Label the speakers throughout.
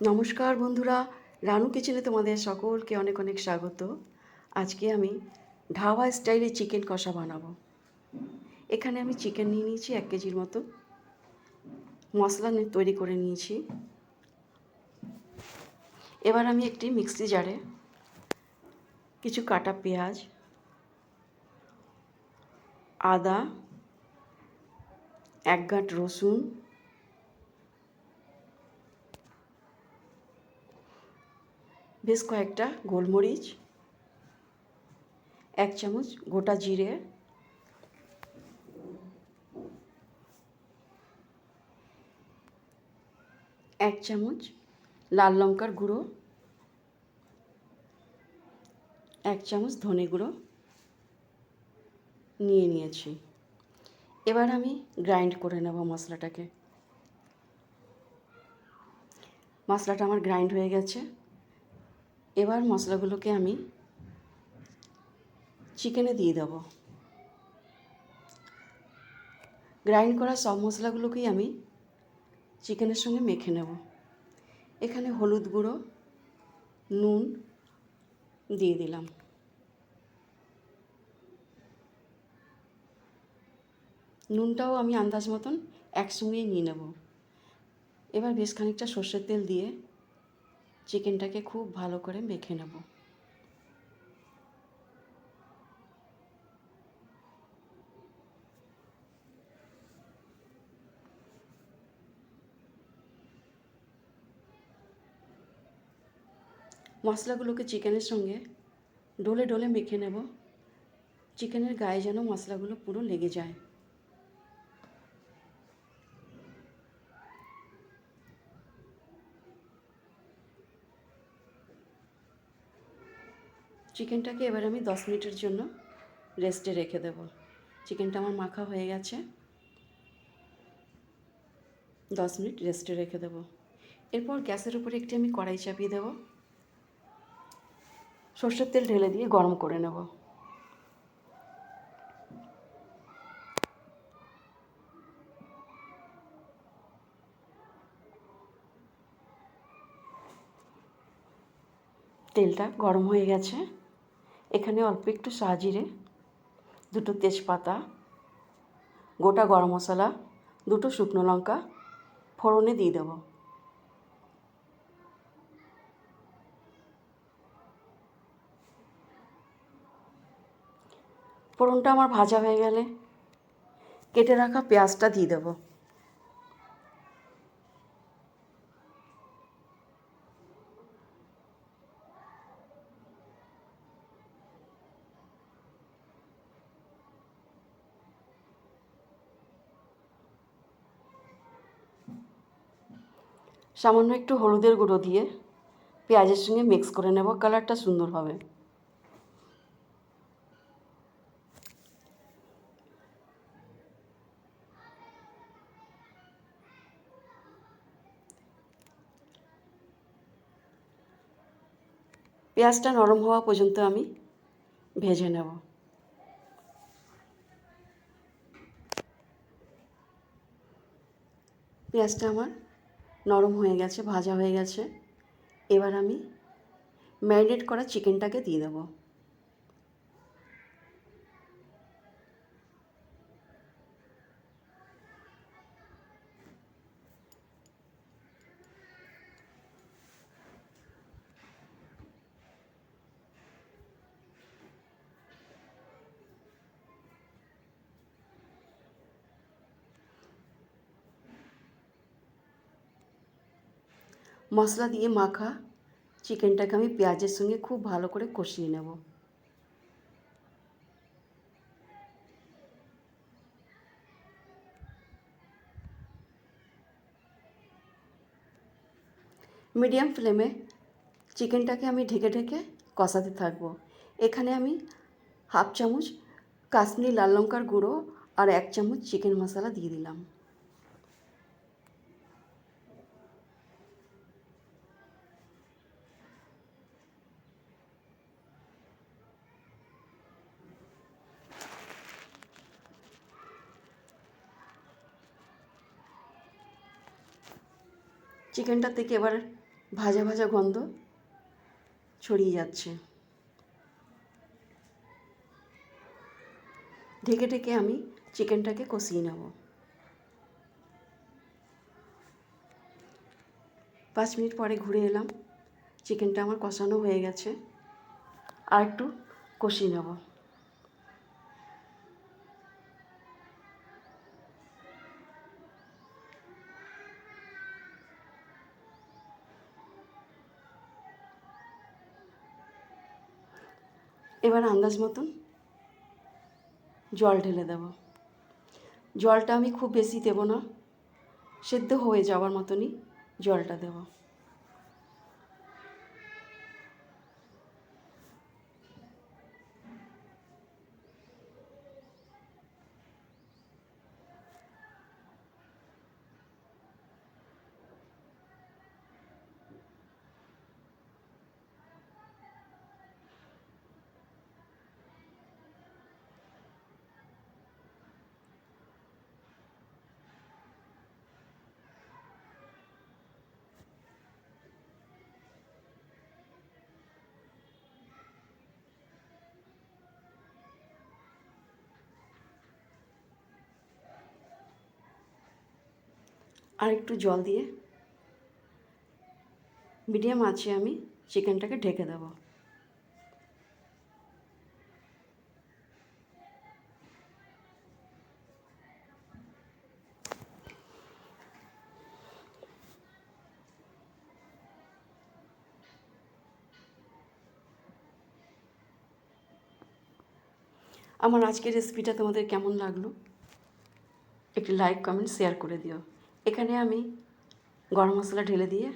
Speaker 1: নমস্কার বন্ধুরা, রানু কিচেনে তোমাদের সকলকে অনেক অনেক স্বাগত। আজকে আমি ধাবা স্টাইলে চিকেন কষা বানাবো। এখানে আমি চিকেন নিয়ে নিয়েছি 1 কেজির মতো। মশলা তৈরি করে নিয়েছি। এবার আমি একটি মিক্সি জারে কিছু কাটা পেঁয়াজ, আদা, 1 গাঁট রসুন, বেশ কয়েকটা গোলমরিচ, 1 চামচ গোটা জিরে, এক চামচ লাল লঙ্কার গুঁড়ো, 1 চামচ ধনে গুঁড়ো নিয়ে নিয়েছি। এবার আমি গ্রাইন্ড করে নেব মশলাটাকে। মশলাটা আমার গ্রাইন্ড হয়ে গেছে। এবার মশলাগুলোকে আমি চিকেনে দিয়ে দেব। গ্রাইন্ড করা সব মশলাগুলোকেই আমি চিকেনের সঙ্গে মেখে নেব। এখানে হলুদ গুঁড়ো, নুন দিয়ে দিলাম। নুনটাও আমি আন্দাজ মতন একসঙ্গেই নিয়ে নেব। এবার বেশ খানিকটা সর্ষের তেল দিয়ে চিকেনটাকে খুব ভালো করে মেখে নেব। মশলাগুলোকে চিকেনের সঙ্গে ডলে ডলে মেখে নেব। চিকেনের গায়ে যেন মশলাগুলো পুরো লেগে যায়। চিকেনটাকে এবার আমি 10 মিনিটের জন্য রেস্টে রেখে দেব। চিকেনটা আমার মাখা হয়ে গেছে। 10 মিনিট রেস্টে রেখে দেব। এরপর গ্যাসের উপরে একটি আমি কড়াই চাপিয়ে দেব। সর্ষের তেল ঢেলে দিয়ে গরম করে নেব। তেলটা গরম হয়ে গেছে। এখানে অল্প একটু সাজিরে, 2টো তেজপাতা, গোটা গরম মশলা, 2টো শুকনো লঙ্কা ফোড়নে দিয়ে দেব। ফোড়নটা আমার ভাজা হয়ে গেলে কেটে রাখা পেঁয়াজটা দিয়ে দেব। সামান্য একটু হলুদের গুঁড়ো দিয়ে পেঁয়াজের সঙ্গে মিক্স করে নেব, কালারটা সুন্দর হবে। পেঁয়াজটা নরম হওয়া পর্যন্ত আমি ভেজে নেব। পেঁয়াজটা আমার নরম হয়ে গেছে, ভাজা হয়ে গেছে। এবার আমি ম্যারিনেট করা চিকেনটাকে দিয়ে দেব। মশলা দিয়ে মাখা চিকেনটাকে আমি পেঁয়াজের সঙ্গে খুব ভালো করে কষিয়ে নেব। মিডিয়াম ফ্লেমে চিকেনটাকে আমি ঢেকে ঢেকে কষাতে থাকবো। এখানে আমি 1/2 চামচ কাশ্মীরি লাল লঙ্কার গুঁড়ো আর 1 চামচ চিকেন মশলা দিয়ে দিলাম। চিকেনটা থেকে এবার ভাজা ভাজা গন্ধ ছড়িয়ে যাচ্ছে। ঢেকে ঢেকে আমি চিকেনটাকে কষিয়ে নেব। 5 মিনিট পরে ঘুরে এলাম, চিকেনটা আমার কষানো হয়ে গেছে। আর একটু কষিয়ে নেব। এবার আন্দাজ মতন জল ঢেলে দেব। জলটা আমি খুব বেশি দেব না, সেদ্ধ হয়ে যাওয়ার মতনই জলটা দেব। আর একটু জল দিয়ে মিডিয়াম আঁচে আমি চিকেনটাকে ঢেকে দেব। আমার আজকের রেসিপিটা তোমাদের কেমন লাগলো একটি লাইক কমেন্ট শেয়ার করে দিও। এখানে আমি গরম মশলা ঢেলে দিয়ে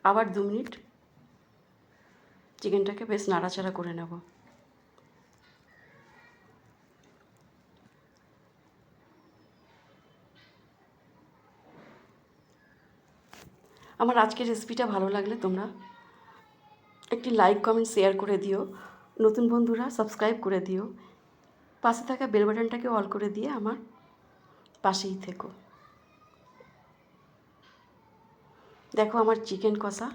Speaker 1: আবার 2 মিনিট চিকেনটাকে বেশ নাড়াচাড়া করে নেব। আমার আজকের রেসিপিটা ভালো লাগলে তোমরা একটি লাইক কমেন্ট শেয়ার করে দিও। নতুন বন্ধুরা সাবস্ক্রাইব করে দিও। পাশে থাকা বেল বাটনটাকে অল করে দিয়ে আমার পাশেই থেকো। দেখো আমার চিকেন কষা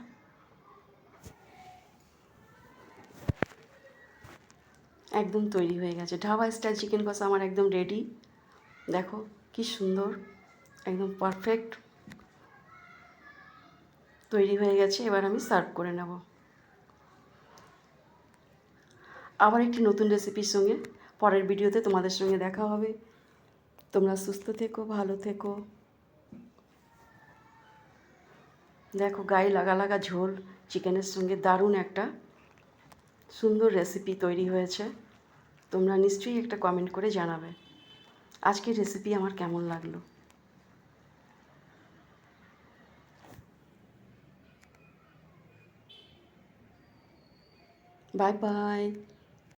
Speaker 1: একদম তৈরি হয়ে গেছে। ধাবা স্টাইল চিকেন কষা আমার একদম রেডি। দেখো কি সুন্দর, একদম পারফেক্ট তৈরি হয়ে গেছে। এবার আমি সার্ভ করে নেব। আবার একটি নতুন রেসিপির সঙ্গে পরের ভিডিওতে তোমাদের সঙ্গে দেখা হবে। তোমরা সুস্থ থেকো, ভালো থেকো। দেখো গায়ে লাগা লাগা ঝোল চিকেনের সঙ্গে দারুণ একটা সুন্দর রেসিপি তৈরি হয়েছে। তোমরা নিশ্চয়ই একটা কমেন্ট করে জানাবে আজকের রেসিপি আমার কেমন লাগলো। Bye bye.